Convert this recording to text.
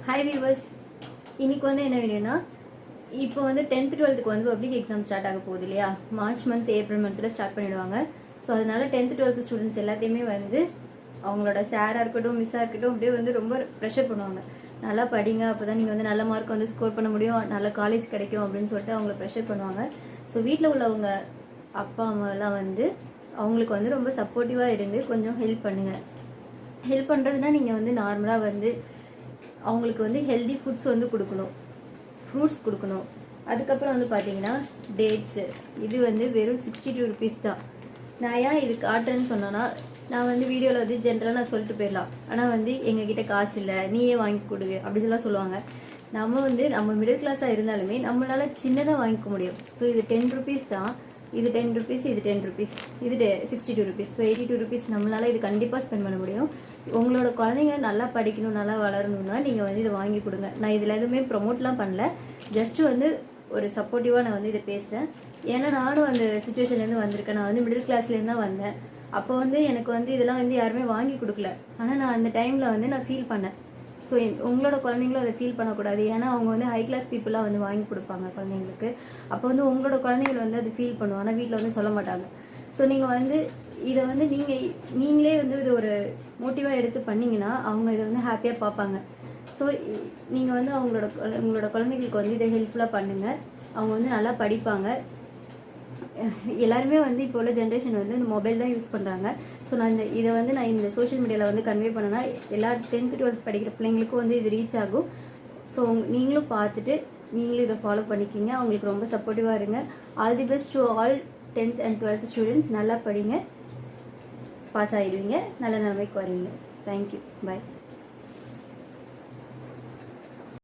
Hi viewers, இன்னைக்கு வந்து என்ன வீடியோனா, இப்போ வந்து 10th 12th வந்து பப்ளிக் எக்ஸாம் ஸ்டார்ட் ஆக போகுது இல்லையா? மார்ச் மந்த் ஏப்ரல் மந்தில் ஸ்டார்ட் பண்ணிடுவாங்க. ஸோ அதனால 10th 12th ஸ்டூடெண்ட்ஸ் எல்லாத்தையுமே வந்து அவங்களோட சாராக இருக்கட்டும் மிஸ்ஸாக இருக்கட்டும் அப்படியே வந்து ரொம்ப ப்ரெஷர் பண்ணுவாங்க. நல்லா படிங்க, அப்போ தான் நீங்கள் வந்து நல்ல மார்க் வந்து ஸ்கோர் பண்ண முடியும், நல்ல காலேஜ் கிடைக்கும் அப்படின்னு சொல்லிட்டு அவங்கள ப்ரெஷர் பண்ணுவாங்க. ஸோ வீட்டில் உள்ளவங்க அப்பா அம்மாலாம் வந்து அவங்களுக்கு வந்து ரொம்ப சப்போர்ட்டிவாக இருந்து கொஞ்சம் ஹெல்ப் பண்ணுங்கள். ஹெல்ப் பண்ணுறதுனா நீங்கள் வந்து நார்மலாக வந்து அவங்களுக்கு வந்து ஹெல்தி ஃபுட்ஸ் வந்து கொடுக்கணும், ஃப்ரூட்ஸ் கொடுக்கணும். அதுக்கப்புறம் வந்து பார்த்தீங்கன்னா டேட்ஸு, இது வந்து வெறும் 62 ருபீஸ் தான். நான் ஏன் இது காட்டுறேன்னு சொன்னேன்னா, நான் வந்து வீடியோவில் வந்து ஜென்ரலாக நான் சொல்லிட்டு போயிடலாம், ஆனால் வந்து எங்ககிட்ட காசு இல்லை நீயே வாங்கி கொடு அப்படிலாம் சொல்லுவாங்க. நம்ம மிடில் கிளாஸாக இருந்தாலுமே நம்மளால் சின்னதாக வாங்கிக்க முடியும். ஸோ இது 10 ருபீஸ் தான். இது 10 ருபீஸ், இது 10 ருபீஸ், இது 62 ருபீஸ். ஸோ 82 ருபீஸ் நம்மளால் இது கண்டிப்பாக ஸ்பெண்ட் பண்ண முடியும். உங்களோட குழந்தைங்க நல்லா படிக்கணும், நல்லா வளரணும்னா நீங்கள் வந்து இதை வாங்கி கொடுங்க. நான் இதில் எதுவுமே ப்ரொமோட்லாம் பண்ணல, ஜஸ்ட்டு வந்து ஒரு சப்போர்ட்டிவாக நான் வந்து இதை பேசுகிறேன். ஏன்னா நானும் அந்த சுச்சுவேஷன்லேருந்து வந்திருக்கேன். நான் வந்து மிடில் கிளாஸ்லேருந்து தான் வந்தேன். அப்போ வந்து எனக்கு வந்து இதெல்லாம் வந்து யாருமே வாங்கி கொடுக்கல. ஆனால் நான் அந்த டைமில் வந்து நான் ஃபீல் பண்ணேன். ஸோ உங்களோட குழந்தைங்களும் அதை ஃபீல் பண்ணக்கூடாது. ஏன்னா அவங்க வந்து ஹை கிளாஸ் பீப்புளாக வந்து வாங்கி கொடுப்பாங்க குழந்தைங்களுக்கு. அப்போ வந்து உங்களோட குழந்தைகள் வந்து அது ஃபீல் பண்ணுவோம், ஆனால் வீட்டில் வந்து சொல்ல மாட்டாங்க. ஸோ நீங்கள் வந்து இதை வந்து நீங்களே வந்து இது ஒரு மோட்டிவாக எடுத்து பண்ணிங்கன்னா அவங்க இதை வந்து ஹாப்பியாக பார்ப்பாங்க. ஸோ நீங்கள் வந்து உங்களோட குழந்தைங்களுக்கு வந்து இதை ஹெல்ப்ஃபுல்லாக பண்ணுங்கள். அவங்க வந்து நல்லா படிப்பாங்க. எல்லாருமே வந்து இப்போ உள்ள ஜென்ரேஷன் வந்து இந்த மொபைல் தான் யூஸ் பண்ணுறாங்க. ஸோ நான் இந்த சோஷியல் மீடியாவில் வந்து கன்வே பண்ணேன்னா எல்லா 10th 12th படிக்கிற பிள்ளைங்களுக்கும் வந்து இது ரீச் ஆகும். ஸோ நீங்களும் பார்த்துட்டு நீங்களும் இதை ஃபாலோ பண்ணிக்கிங்க. அவங்களுக்கு ரொம்ப சப்போர்ட்டிவாக இருங்க. All the best to all 10th and 12th students. நல்லா படிங்க, பாஸ் ஆகிடுவீங்க, நல்ல நிலைமைக்கு வருவீங்க. தேங்க்யூ, பாய்.